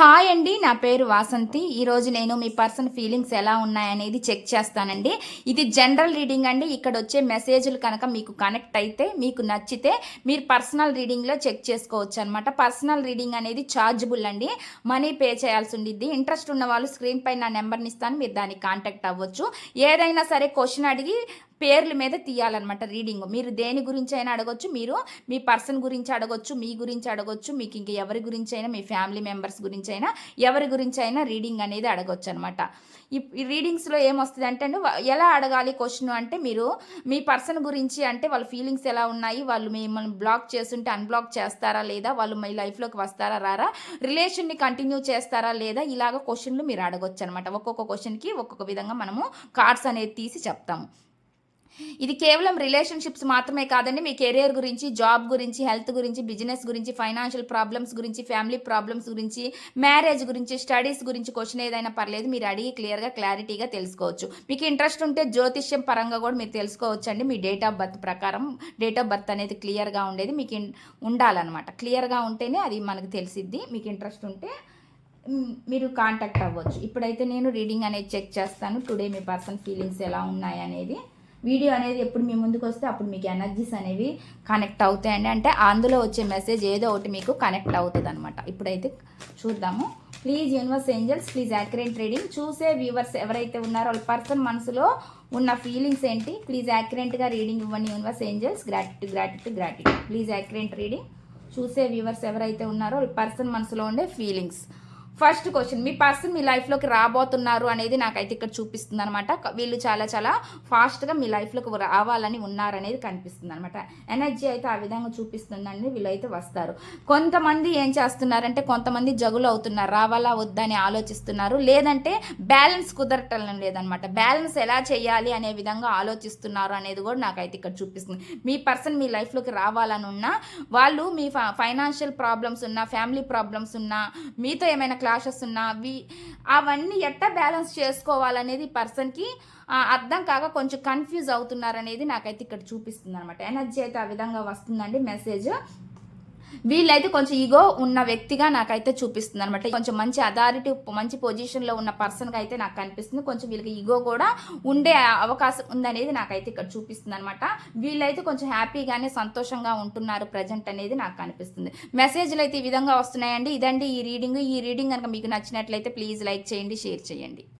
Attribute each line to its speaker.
Speaker 1: Hi అండి. నా పేరు వాసంతి. ఈరోజు నేను మీ పర్సన్ ఫీలింగ్స్ ఎలా ఉన్నాయనేది చెక్ చేస్తానండి. ఇది జనరల్ రీడింగ్ అండి. ఇక్కడ వచ్చే మెసేజ్‌లు కనుక మీకు కనెక్ట్ అయితే, మీకు నచ్చితే మీరు పర్సనల్ రీడింగ్‌లో చెక్ చేసుకోవచ్చు అనమాట. పర్సనల్ రీడింగ్ అనేది చార్జబుల్ అండి. మనీ పే చేయాల్సి ఉండిద్ది. ఇంట్రెస్ట్ ఉన్న వాళ్ళు స్క్రీన్ పైన నా నెంబర్‌ని ఇస్తాను. మీరు దానికి కాంటాక్ట్ అవ్వచ్చు. ఏదైనా సరే క్వెషన్ అడిగి పేర్ల మీద తీయాలన్నమాట రీడింగ్. మీరు దేని గురించి అయినా అడగొచ్చు. మీరు మీ పర్సన్ గురించి అడగొచ్చు, మీ గురించి అడగొచ్చు, మీకు ఇంక ఎవరి గురించి అయినా, మీ ఫ్యామిలీ మెంబర్స్ గురించి అయినా, ఎవరి గురించి అయినా రీడింగ్ అనేది అడగొచ్చు అనమాట. ఈ రీడింగ్స్‌లో ఏమొస్తదంటే అండి, ఎలా అడగాలి క్వెషన్ అంటే, మీరు మీ పర్సన్ గురించి అంటే వాళ్ళ ఫీలింగ్స్ ఎలా ఉన్నాయి, వాళ్ళు మిమ్మల్ని బ్లాక్ చేసుంటే అన్‌బ్లాక్ చేస్తారా లేదా, వాళ్ళు మీ లైఫ్‌లోకి వస్తారా రారా, రిలేషన్‌ని కంటిన్యూ చేస్తారా లేదా, ఇలాగ క్వెషన్‌లు మీరు అడగొచ్చనమాట. ఒక్కొక్క క్వెషన్‌కి ఒక్కొక్క విధంగా మనము కార్డ్స్ అనేది తీసి చెప్తాము. ఇది కేవలం రిలేషన్‌షిప్స్ మాత్రమే కాదండి. మీ కెరియర్ గురించి, జాబ్ గురించి, హెల్త్ గురించి, బిజినెస్ గురించి, ఫైనాన్షియల్ ప్రాబ్లమ్స్ గురించి, ఫ్యామిలీ ప్రాబ్లమ్స్ గురించి, మ్యారేజ్ గురించి, స్టడీస్ గురించి క్వెషన్ ఏదైనా పర్లేదు. మీరు అడిగి క్లారిటీగా తెలుసుకోవచ్చు. మీకు ఇంట్రెస్ట్ ఉంటే జ్యోతిష్యం పరంగా కూడా మీరు తెలుసుకోవచ్చండి. మీ డేట్ ఆఫ్ బర్త్ ప్రకారం డేట్ ఆఫ్ బర్త్ అనేది క్లియర్‌గా ఉండేది మీకు ఉండాలనమాట. క్లియర్‌గా ఉంటేనే అది మనకు తెలిసిద్ది. మీకు ఇంట్రెస్ట్ ఉంటే మీరు కాంటాక్ట్ అవ్వచ్చు. ఇప్పుడైతే నేను రీడింగ్ అనేది చెక్ చేస్తాను. టుడే మీ పర్సన్ ఫీలింగ్స్ ఎలా ఉన్నాయనేది. వీడియో అనేది ఎప్పుడు మీ ముందుకు వస్తే అప్పుడు మీకు ఎనర్జీస్ అనేవి కనెక్ట్ అవుతాయండి. అంటే అందులో వచ్చే మెసేజ్ ఏదో ఒకటి మీకు కనెక్ట్ అవుతుంది అనమాట. ఇప్పుడైతే చూద్దాము. Please universe angels, please accurate reading. చూసే వ్యూవర్స్ ఎవరైతే ఉన్నారో వాళ్ళ పర్సన్ మనసులో ఉన్న ఫీలింగ్స్ ఏంటి, ప్లీజ్ యాక్యురేట్గా రీడింగ్ ఇవ్వండి universe angels. Gratitude. Please accurate reading. చూసే వ్యూవర్స్ ఎవరైతే ఉన్నారో వాళ్ళ పర్సన్ మనసులో ఉండే ఫీలింగ్స్. ఫస్ట్ క్వశ్చన్, మీ పర్సన్ మీ లైఫ్లోకి రాబోతున్నారు అనేది నాకైతే ఇక్కడ చూపిస్తుంది అనమాట. వీళ్ళు చాలా చాలా ఫాస్ట్గా మీ లైఫ్లోకి రావాలని ఉన్నారనేది కనిపిస్తుంది అనమాట. ఎనర్జీ అయితే ఆ విధంగా చూపిస్తుందండి. వీళ్ళైతే వస్తారు. కొంతమంది ఏం చేస్తున్నారంటే, కొంతమంది జగులు అవుతున్నారు, రావాలా వద్దని ఆలోచిస్తున్నారు. లేదంటే బ్యాలెన్స్ కుదరటం లేదనమాట. బ్యాలెన్స్ ఎలా చేయాలి అనే విధంగా ఆలోచిస్తున్నారు అనేది కూడా నాకైతే ఇక్కడ చూపిస్తుంది. మీ పర్సన్ మీ లైఫ్లోకి రావాలని ఉన్నా, వాళ్ళు మీ ఫైనాన్షియల్ ప్రాబ్లమ్స్ ఉన్నా, ఫ్యామిలీ ప్రాబ్లమ్స్ ఉన్నా, మీతో ఏమైనా క్లాషెస్ ఉన్నా, అవన్నీ ఎట్టా బ్యాలెన్స్ చేసుకోవాలనేది పర్సన్కి అర్థం కాక కొంచెం కన్ఫ్యూజ్ అవుతున్నారనేది నాకైతే ఇక్కడ చూపిస్తుంది అనమాట. ఎనర్జీ అయితే ఆ విధంగా వస్తుందండి మెసేజ్. వీళ్ళైతే కొంచెం ఈగో ఉన్న వ్యక్తిగా నాకైతే చూపిస్తుంది అనమాట. కొంచెం మంచి అథారిటీ, మంచి పొజిషన్లో ఉన్న పర్సన్గా అయితే నాకు కనిపిస్తుంది. కొంచెం వీళ్ళకి ఈగో కూడా ఉండే అవకాశం ఉందనేది నాకైతే ఇక్కడ చూపిస్తుంది అనమాట. వీళ్ళైతే కొంచెం హ్యాపీగానే సంతోషంగా ఉంటున్నారు ప్రజెంట్ అనేది నాకు కనిపిస్తుంది. మెసేజ్లు అయితే ఈ విధంగా వస్తున్నాయండి. ఇదండి ఈ రీడింగ్. ఈ రీడింగ్ కనుక మీకు నచ్చినట్లయితే ప్లీజ్ లైక్ చేయండి, షేర్ చేయండి.